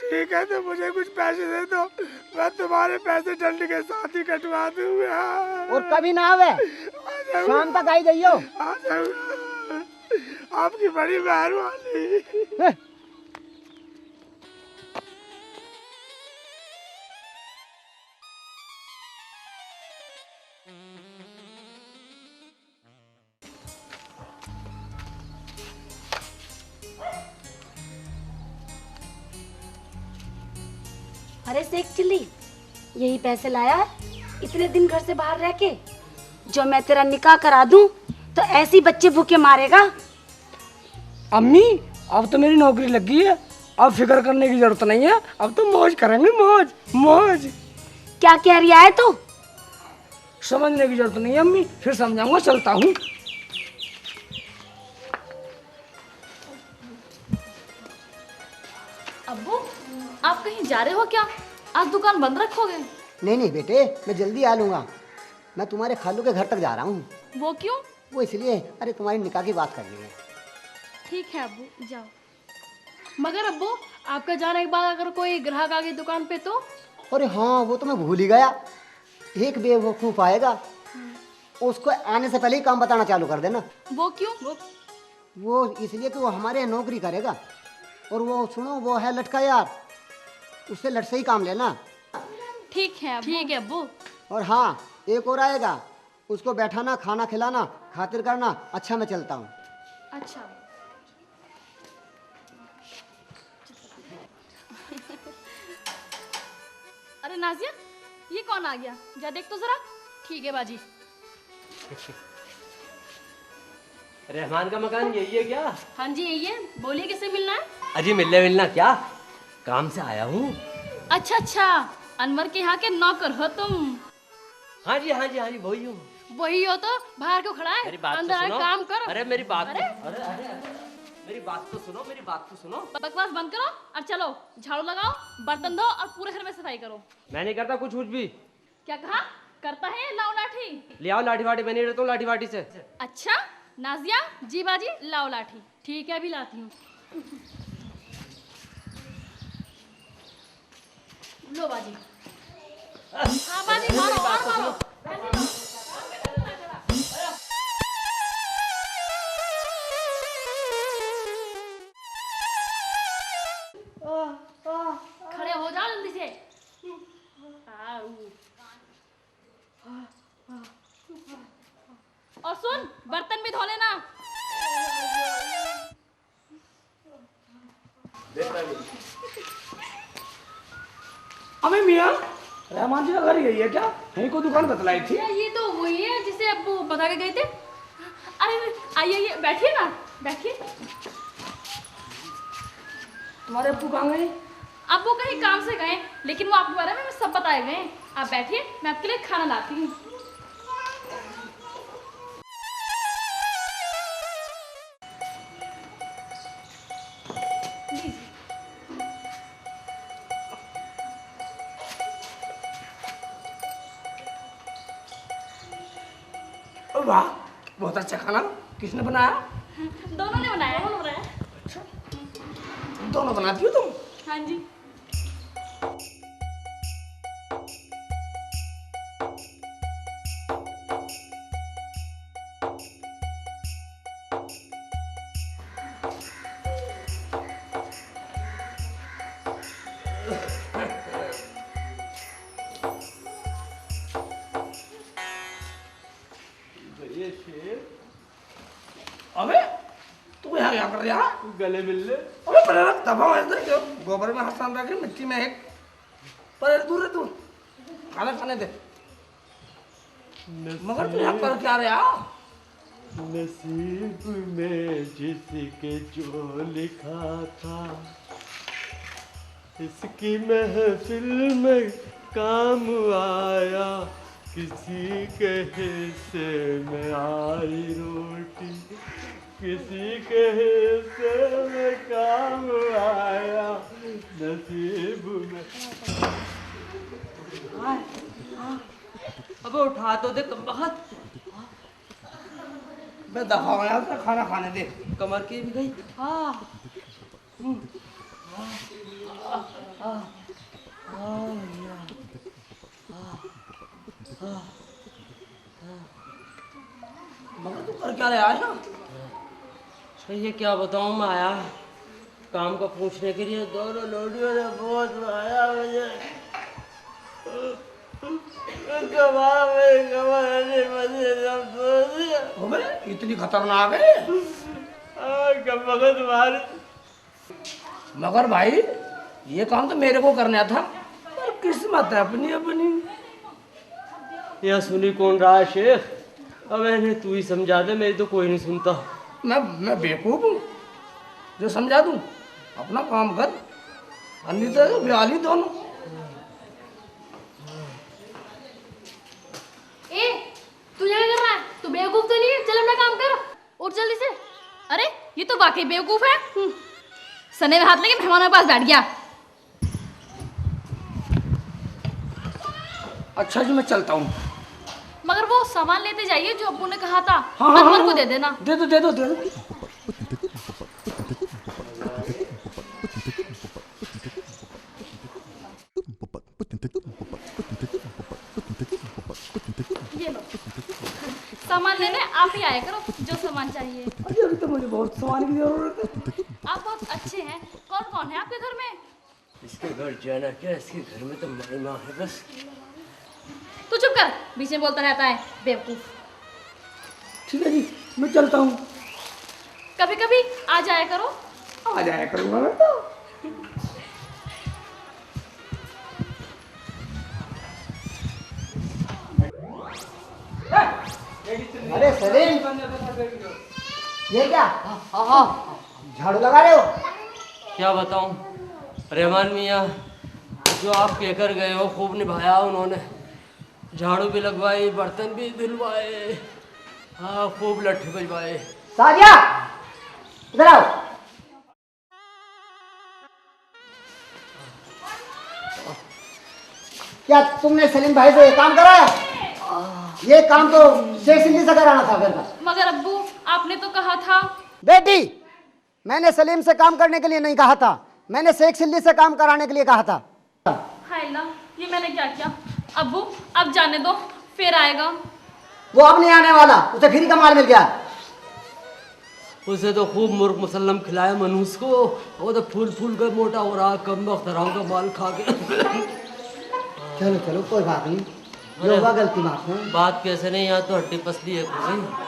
ठीक है तो मुझे कुछ पैसे दे दो, मैं तुम्हारे पैसे जल्दी के साथ ही कटवा दूंगा। और कभी ना आवे, शाम तक आई जाइयो। आ जाऊंगा, आपकी बड़ी मेहरबानी। अरे शेख चिल्ली, यही पैसे लाया है इतने दिन घर से बाहर रह के? जो मैं तेरा निकाह करा दूं तो ऐसी बच्चे भूखे मारेगा। अम्मी अब तो मेरी नौकरी लग गई है, अब फिक्र करने की जरूरत नहीं है, अब तो मौज करेंगे, मौज मौज। क्या कह रिया है तू? समझने की जरूरत नहीं है अम्मी, फिर समझाऊंगा, चलता हूँ। अब्बू आप कहीं जा रहे हो क्या? आज दुकान बंद रखोगे? नहीं नहीं बेटे, मैं जल्दी आ लूँगा। मैं तुम्हारे खालू के घर तक जा रहा हूँ। वो क्यों? वो इसलिए, अरे तुम्हारी निकाह की बात करनी है। ठीक है अब्बू, जाओ। मगर अब्बू आपका जाने के बाद अगर कोई ग्राहक आ गई दुकान पे तो? अरे हाँ, वो तो मैं भूल ही गया। एक बेवकूफ़ आएगा, उसको आने से पहले ही काम बताना चालू कर देना। वो क्यों? वो इसलिए कि वो हमारे यहाँ नौकरी करेगा। और वो सुनो, वो है लटका यार, उससे लट से ही काम लेना। ठीक है अब्बू। और हाँ, एक और आएगा, उसको बैठाना, खाना खिलाना, खातिर करना। अच्छा मैं चलता हूँ। अच्छा। अरे नाजिया, ये कौन आ गया? जा देख तो जरा। ठीक है बाजी। रहमान का मकान यही है क्या? हाँ जी यही है। बोलिए किससे मिलना है? अजी मिलना क्या, काम से आया हूँ। अच्छा अच्छा, अनवर के यहाँ के नौकर हो तुम? हाँ जी वही हूँ। वही हो तो बाहर क्यों खड़ा है? मेरी बात अंदर तो सुनो। काम कर। अरे मेरी बात अरे? मेरी बात तो सुनो। बकवास बंद करो और चलो झाड़ू लगाओ, बर्तन धो और पूरे घर में सफाई करो। मैं नहीं करता कुछ भी। क्या कहा? करता है? लाओ लाठी। ले आओ लाठी वाठी, मैं नहीं रहता हूँ लाठी वाठी से। अच्छा नाजिया, जी बाजी लाओ लाठी। ठीक है अभी लाती हूँ। लो बाजी। हाँ बाजी मारो और मारो। खड़े हो जाओ जल्दी से। और सुन, बर्तन भी धो लेना। अबे मियाँ, रहमान जी का घर यही है क्या? यही को दुकान बतलाई थी। ये तो वही है जिसे अब्बू बता के गए थे। अरे आइए बैठिए ना, बैठिए। तुम्हारे अब्बू कहाँ गए? अब्बू कहीं काम से गए, लेकिन वो आपके बारे में सब बताए गए। आप बैठिए, मैं आपके लिए खाना लाती हूँ। वाह, बहुत अच्छा खाना। किसने बनाया? दोनों ने बनाया। दोनों बनाती हो तुम? हाँ जी। अबे तू यहाँ क्या कर रहा? गले मिल ले। अबे पहले रख दबाओ ऐसे क्यों? गोबर में हाथ सान रखे, मिट्टी में एक। पर दूर है तू, खाना खाने दे। मगर तू यहाँ कर क्या रहा? नसीब में जिसके जो लिखा था, इसकी महफिल में काम आया। किसी के हिस्से में आई रोटी, किसी के हिस्से में काम आया। नसीब में। अबे उठा तो दे कमबख्त। मैं दबाओ यहाँ से, खाना खाने दे। कमर की भी गई। क्या ले आया? ये क्या बताऊं, मैं आया काम का पूछने के लिए, दोनों लोडियों ने बहुत मारा मुझे। अबे इतनी खतरनाक है। मगर भाई ये काम तो मेरे को करना था, पर किस्मत है अपनी अपनी। यह सुनी कौन रहा है शेख? अब इन्हें तू ही समझा दे, मेरी तो कोई नहीं सुनता। मैं बेवकूफ हूँ जो समझा दूँ? अपना काम कर, अन्य तो बिहाली दोनों। ए तू क्या कर रहा है? तू बेवकूफ तो नहीं है? चल अपना काम कर, उठ जल्दी से। अरे ये तो वाकई बेवकूफ है। सने में हाथ लेके मेहमानों के पास बैठ गया। अच्छा जी मैं चलता हूँ। मगर वो सामान लेते जाइए जो अब्बू ने कहा था। हाँ, अनवर को दे देना। दे दो दे दो दे दो। ये लो सामान लेने आप ही आया करो जो सामान चाहिए। अभी तो मुझे बहुत सामान की जरूरत है। आप बहुत अच्छे हैं। कौन कौन है आपके घर में? इसके घर जाना क्या, इसके घर में तो मेरी माँ है बस। तू चुप कर, बीच में बोलता रहता है बेवकूफ। ठीक है जी मैं चलता हूँ। कभी कभी आ जाया करो। आ जाया करूँगा मैं तो। अरे सलीम, ये क्या? झाड़ू लगा रहे हो? क्या बताऊं रहमान मियाँ, जो आप कहकर गए हो खूब निभाया उन्होंने। झाड़ू भी लगवाई, बर्तन भी धुलवाए, हाँ खूब लट्ठे बजवाए। सादिया इधर आओ। क्या तुमने सलीम भाई से ये काम कराया? ये काम तो शेख सिंधी से कराना था घर का। मगर अब्बू आपने तो कहा था। बेटी, मैंने सलीम से काम करने के लिए नहीं कहा था, मैंने शेख सिल्ली से काम कराने के लिए कहा था। हाय अल्लाह, ये मैंने क्या किया? अब्बू अब जाने दो, फिर आएगा। वो अब नहीं आने वाला, उसे फ्री का माल मिल गया। उसे तो खूब मुर्ग मुसल्लम खिलाया मनूस को, वो तो फूल फूल कर मोटा हो रहा, कम वक्त का माल खा के। चलो चलो कोई बात नहीं, जो होगा गलती माफ है। बात कैसे नहीं, यहाँ तो हड्डी पसली है कोई।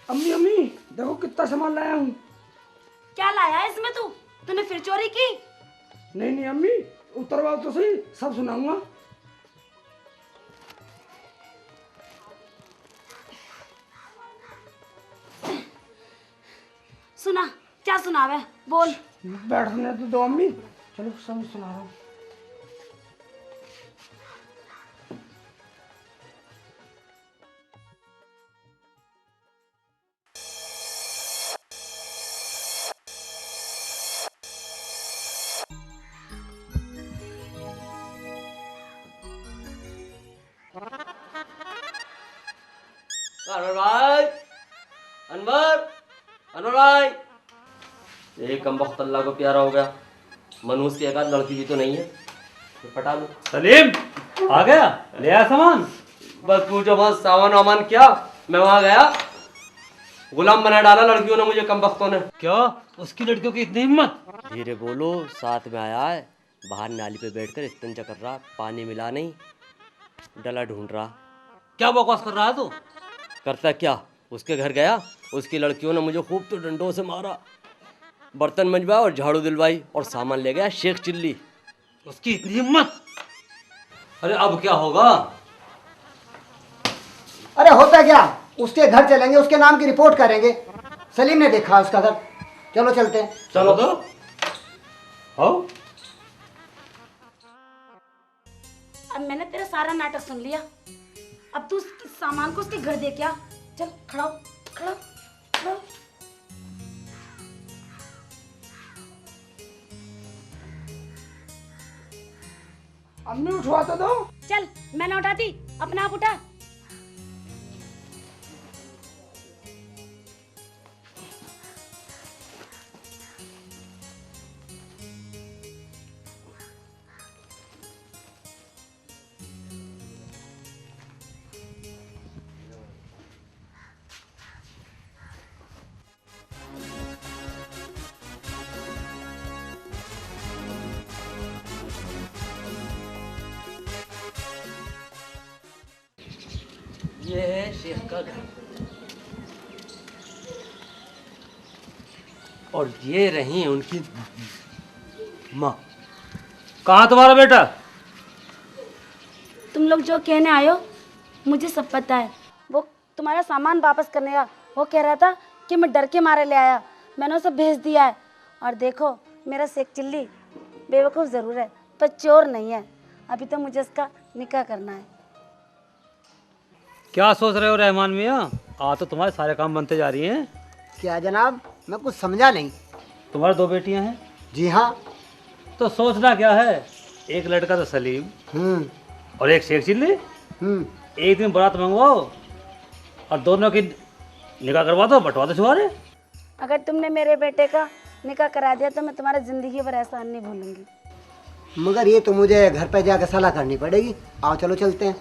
अम्मी अम्मी देखो कितना सामान लाया हूँ। क्या लाया है इसमें तू? तूने फिर चोरी की? नहीं नहीं अम्मी, उतरवाओ तो सही, सब सुनाऊंगा। सुना, क्या सुनावे? बोल। बैठने तो दो अम्मी, चलो सब सुना रहा हूँ। अनवर भाई, अनवर, अनवर भाई। एक कम वक्त अल्लाह को प्यारा हो गया, मनूस की एक आध लड़की भी तो नहीं है, तो पटा लो। सलीम आ गया, ले आया सामान। बस पूछो बस, सामान वामान क्या, मैं वहां गया, गुलाम बना डाला लड़कियों ने मुझे, कम वक्तों ने। क्या उसकी लड़कियों की इतनी हिम्मत? धीरे बोलो, साथ में आया है, बाहर नाली पे बैठकर इस्तिंजा कर रहा, पानी मिला नहीं, डला ढूंढ रहा। क्या बकवास कर रहा है तू? करता क्या, उसके घर गया, उसकी लड़कियों ने मुझे खूब तो डंडों से मारा, बर्तन मंजवाया और झाड़ू दिलवाई, और सामान ले गया शेख चिल्ली। उसकी इतनी हिम्मत? अरे अब क्या होगा? अरे होता क्या, उसके घर चलेंगे, उसके नाम की रिपोर्ट करेंगे। सलीम ने देखा उसका घर, चलो चलते हैं। चलो तो हो। अब मैंने तेरा सारा नाटक सुन लिया, अब तू सामान को उसके घर दे क्या। चल खड़ा हो, खड़ा हो, खड़ा हो। अम्मी उठवा तो दो। चल मैं ना उठाती, अपना आप उठा। ये है शेख का घर और ये रही उनकी माँ। कहाँ तुम्हारा बेटा? तुम लोग जो कहने आए हो मुझे सब पता है। वो तुम्हारा सामान वापस करने का वो कह रहा था कि मैं डर के मारे ले आया, मैंने उसे भेज दिया है। और देखो मेरा शेख चिल्ली बेवकूफ़ ज़रूर है पर चोर नहीं है। अभी तो मुझे इसका निकाह करना है। क्या सोच रहे हो रहमान मियाँ? आज तो तुम्हारे सारे काम बनते जा रही हैं। क्या जनाब, मैं कुछ समझा नहीं। तुम्हारी 2 बेटियां हैं? जी हाँ। तो सोचना क्या है, एक लड़का तो सलीम और एक शेख चिल्ली। एक दिन बारात मंगवाओ और दोनों की निकाह करवा दो, बंटवा दो छुआरे। अगर तुमने मेरे बेटे का निकाह करा दिया तो मैं तुम्हारा ज़िंदगी भर एहसान नहीं भूलूंगी। मगर ये तो मुझे घर पे जाकर सलाह करनी पड़ेगी। आओ चलो चलते हैं।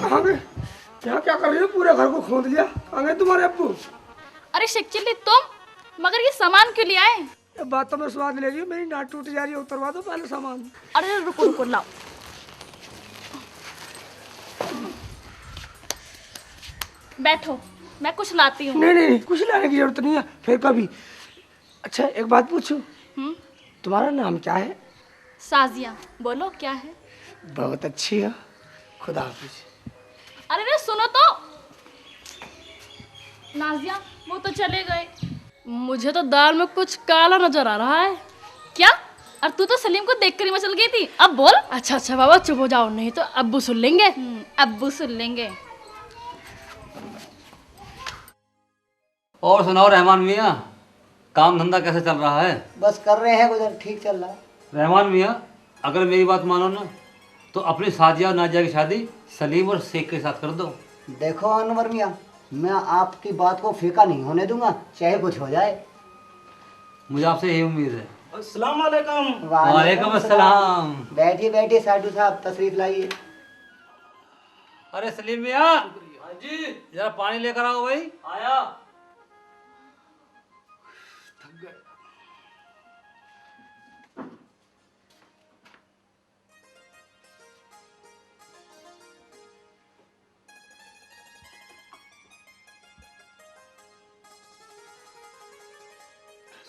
कहाँ गए? यहाँ क्या कर रही हो? पूरे घर को खोद लिया। कहाँ गए तुम्हारे अब्बू? अरे शेख चिल्ली तुम, मगर ये सामान क्यों ले आए? ये बात तो मैं स्वाद ले रही हूँ, मेरी नाक टूट जा रही है। उतरवा दो पहले सामान। अरे रुको रुको लाओ। बैठो मैं कुछ लाती हूँ। नहीं नहीं कुछ लाने की जरूरत नहीं है, फिर कभी। अच्छा एक बात पूछूं, तुम्हारा नाम क्या है? साजिया। बोलो क्या है? बहुत अच्छी है। खुदा हाफिज। अरे रे सुनो तो। नाजिया वो तो चले गए। मुझे तो दाल में कुछ काला नजर आ रहा है। क्या? और तू तो सलीम को देखकर ही मचल गई थी। अब बोल। अच्छा अच्छा बाबा चुप हो जाओ, नहीं तो अब्बू सुन लेंगे। अब्बू सुन लेंगे। और सुनाओ रहमान मियाँ, काम धंधा कैसे चल रहा है? बस कर रहे हैं गुजर, ठीक चल रहा है। रहमान मियाँ अगर मेरी बात मानो ना तो अपनी साजिया और नाजिया की शादी सलीम और शेख के साथ कर दो। देखो अनवर मियाँ, मैं आपकी बात को फीका नहीं होने दूंगा, चाहे कुछ हो जाए। मुझे आपसे यही उम्मीद है। अस्सलाम वालेकुम। वालेकुम अस्सलाम। बैठिए बैठिए साधु साहब, तशरीफ लाइए। अरे सलीम मियाँ जी जरा पानी लेकर आओ भाई। आया।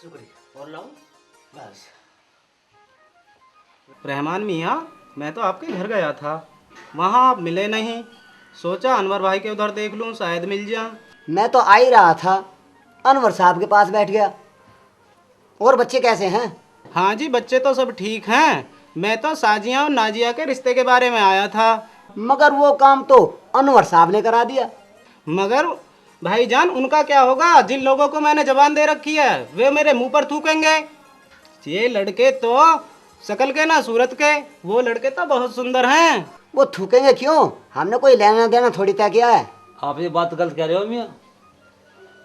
शुक्रिया। और लाऊं? बस। रहमान मियाँ, मैं तो आपके घर गया था, वहाँ आप मिले नहीं। सोचा अनवर भाई के उधर देख लूँ, शायद मिल जाए। मैं तो आ ही रहा था, अनवर साहब के पास बैठ गया। और बच्चे कैसे हैं? हाँ जी बच्चे तो सब ठीक हैं। मैं तो साजिया और नाजिया के रिश्ते के बारे में आया था। मगर वो काम तो अनवर साहब ने करा दिया। मगर भाईजान उनका क्या होगा? जिन लोगों को मैंने जबान दे रखी है वे मेरे मुंह पर थूकेंगे। ये लड़के तो शकल के ना सूरत के, वो लड़के तो बहुत सुंदर हैं। वो थूकेंगे क्यों? हमने कोई लेना देना थोड़ी तय किया है। आप ये बात गलत कह रहे हो मियाँ।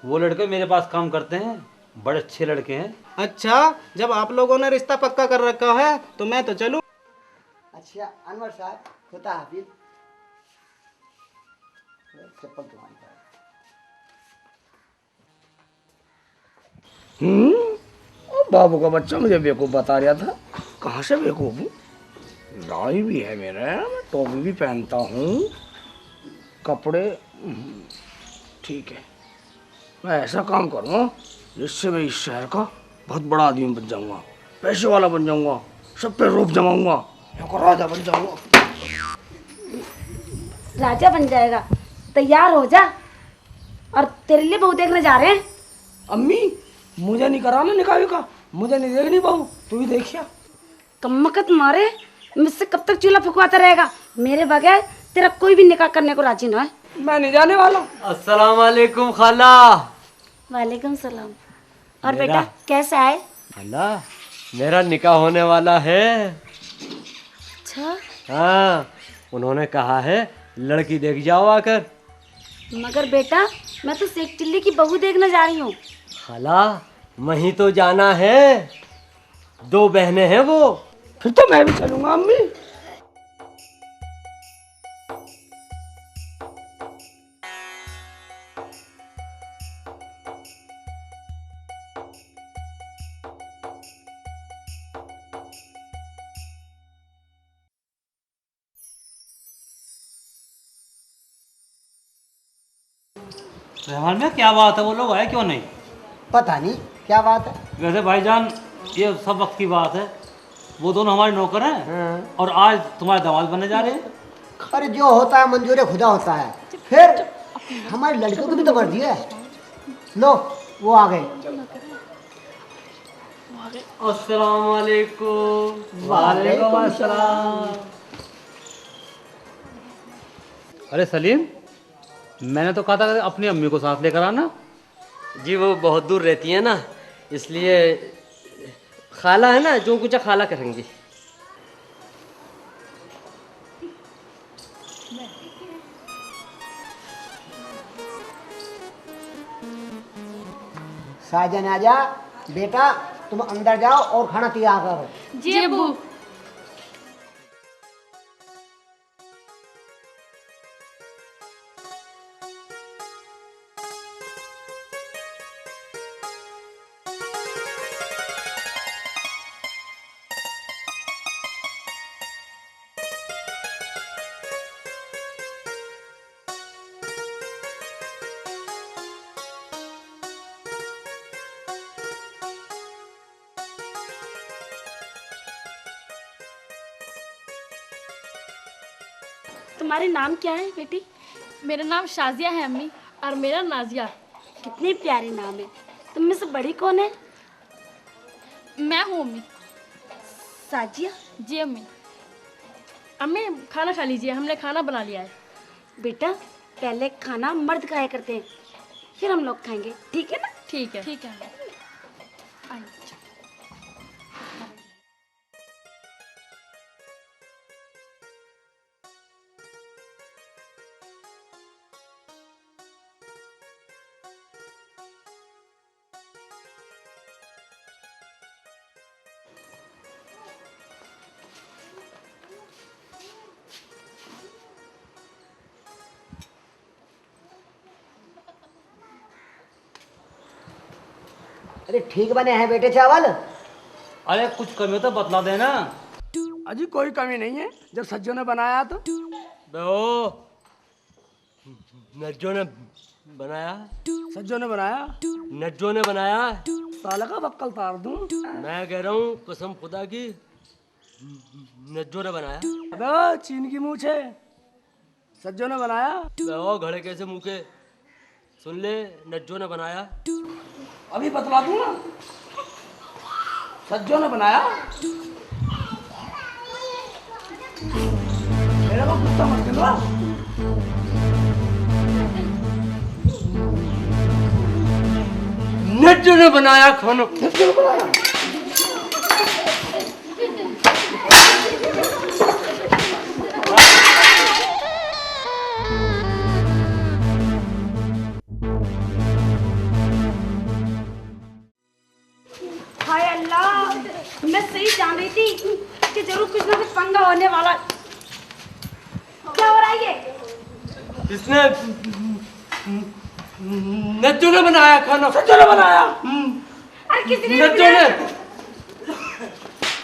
वो लड़के मेरे पास काम करते हैं, बड़े अच्छे लड़के हैं। अच्छा जब आप लोगों ने रिश्ता पक्का कर रखा है तो मैं तो चलूं। अच्छा अनवर साहब, खुदा हाफिज। चप्पल तुम्हारी पास। बाबू का बच्चा मुझे बेवकूफ़ बता रहा था। कहाँ से बेवकूफ़ हूँ? दाढ़ी भी है मेरा, मैं टोपी भी पहनता हूँ, कपड़े ठीक है। मैं ऐसा काम करूँगा जिससे मैं इस शहर का बहुत बड़ा आदमी बन जाऊंगा, पैसे वाला बन जाऊंगा, सब पे रोब जमाऊंगा, यहाँ का राजा बन जाऊंगा। राजा बन जाएगा, तैयार हो जा, और तेरे लिए बहू देखने जा रहे हैं। अम्मी मुझे नहीं कराना निकाह का, मुझे नहीं देखनी बहू, तू ही देखिया। कम्मकत मारे, मुझसे कब तक चूल्हा फुकवाता रहेगा? मेरे बगैर तेरा कोई भी निकाह करने को राजी ना है। मैं नहीं जाने वाला। अस्सलाम वालेकुम खाला। वालेकुम सलाम। और बेटा कैसा है? खाला मेरा निकाह होने वाला है। अच्छा, हाँ, उन्होंने कहा है लड़की देख जाओ आकर। मगर बेटा मैं तो शेख चिल्ली की बहू देखने जा रही हूँ। खाला वहीं तो जाना है, 2 बहनें हैं वो। फिर तो मैं भी चलूंगा अम्मी। रहमान में क्या बात है, वो लोग आए क्यों नहीं? पता नहीं क्या बात है। वैसे भाईजान ये सब वक्त की बात है, वो दोनों हमारे नौकर हैं और आज तुम्हारे दामाद बनने जा रहे हैं। अरे जो होता है मंजूर खुदा होता है, फिर हमारे लड़कों की भी तो मर्जी है। लो वो आ गए। अस्सलाम वालेकुम। वालेकुम अस्सलाम। अरे सलीम, मैंने तो कहा था कि अपनी अम्मी को साथ लेकर आना। जी वो बहुत दूर रहती है ना, इसलिए खाला है ना, जो कुछ खाला करेंगी। साजन आजा बेटा, तुम अंदर जाओ और खाना तैयार करो। जी अब्बू। तुम्हारे नाम क्या है बेटी? मेरा नाम शाजिया है अम्मी, और मेरा नाजिया। कितने प्यारे नाम है। तुम में से बड़ी कौन है? मैं हूँ अम्मी। साजिया। जी अम्मी। अम्मी खाना खा लीजिए, हमने खाना बना लिया है। बेटा पहले खाना मर्द खाया करते हैं, फिर हम लोग खाएंगे, ठीक है ना? ठीक है ठीक है। आइए। अरे ठीक बने हैं बेटे चावल। अरे कुछ कमी हो तो बतला देना। अजी कोई कमी नहीं है, जब सज्जों ने बनाया तो। वो नज्जो ने बनाया। सज्जों ने बनाया। नज्जो ने बनाया। साला का बक्कल तार दूं। मैं कह रहा हूँ कसम खुदा की, नज्जो ने बनाया। अबे चीन की मूंछ है, सज्जों ने बनाया। वो घड़े कैसे मुँह के, सुन ले, नज्जो ने बनाया। अभी बतला दूं ना, सज्जों ने बनाया। मेरे को गुस्सा मत दिलवा। नज्जो ने बनाया खाना। सज्जों ने बनाया। हाय अल्लाह, मैं सही जान रही थी कि जरूर कुछ ना कुछ पंगा होने वाला। क्या हो रहा है ये? इसने नज्जो ने बनाया खाना। सज्जों ने बनाया। अरे किसी ने नज्जो ने।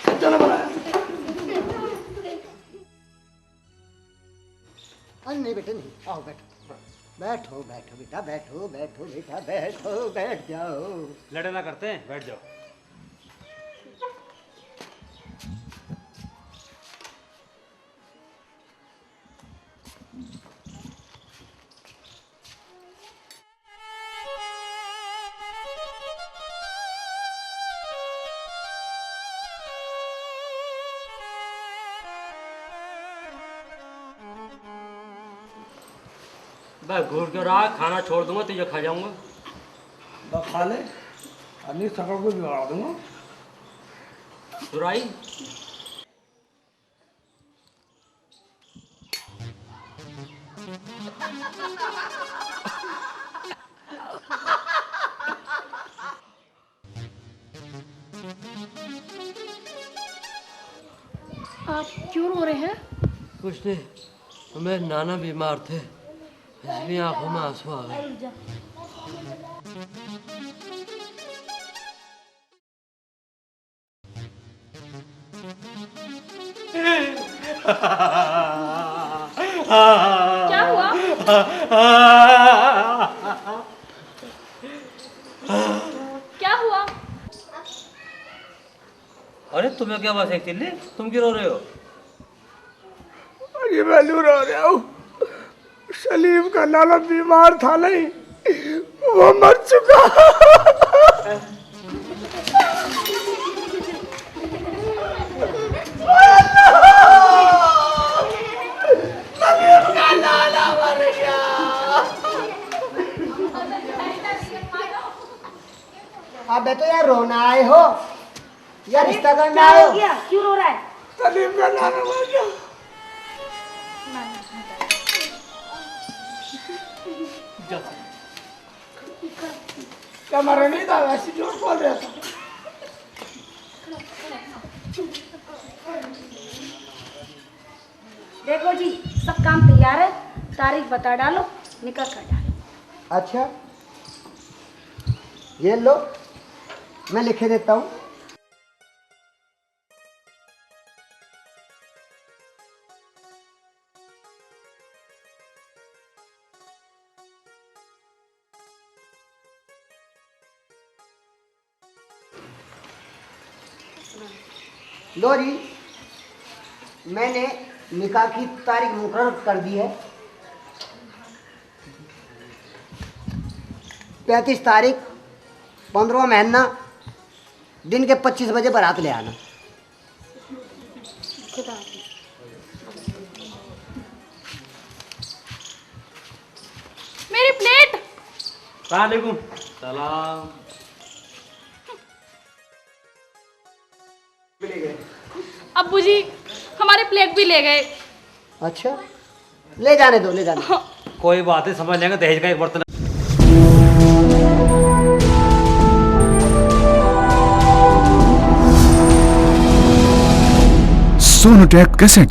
सज्जों ने बनाया। अरे नहीं बेटे नहीं, आओ बैठो। बैठो बैठो बेटा, बैठो बैठो बेटा, बैठो, बैठ जाओ। लड़े ना करते हैं, बैठ जाओ। बस घूट के रहा, खाना छोड़ दूंगा तुझे खा जाऊंगा। बस खा ले, अपनी शकल को बिगाड़ दूंगा। सुराई आप क्यों रो रहे हैं? कुछ नहीं, मेरे नाना बीमार थे, इसलिए आंखों में आंसू आ गए। क्या हुआ? क्या हुआ? अरे तुम्हें क्या बात है चिल्ली, तुम क्यों रो रहे हो? अरे मैं रो रहा हूँ, सलीम का लाला बीमार था नहीं, वो मर चुका। अबे तो यार रोना आए हो या रिश्ता करना आए हो? क्या क्यों रो रहा है? सलीम का लाला मर गया। क्या मरा नहीं था, वैसे जोर बोल रहा था। देखो जी, सब काम तैयार है, तारीख बता डालो, निकाह कर डालो। अच्छा, ये लो, मैं लिखे देता हूँ। लो जी, मैंने निकाह की तारीख मुकर्रर कर दी है। 35 तारीख 15वां महीना दिन के 25 बजे बारात ले आना। मेरी प्लेट। वालेकुम सलाम। अब्बू जी हमारी प्लेट भी ले गए। अच्छा, ले जाने दो, ले जाने दो। कोई बात नहीं, समझ लेंगे, दहेज का एक बर्तन। सोनोटेक कैसेट।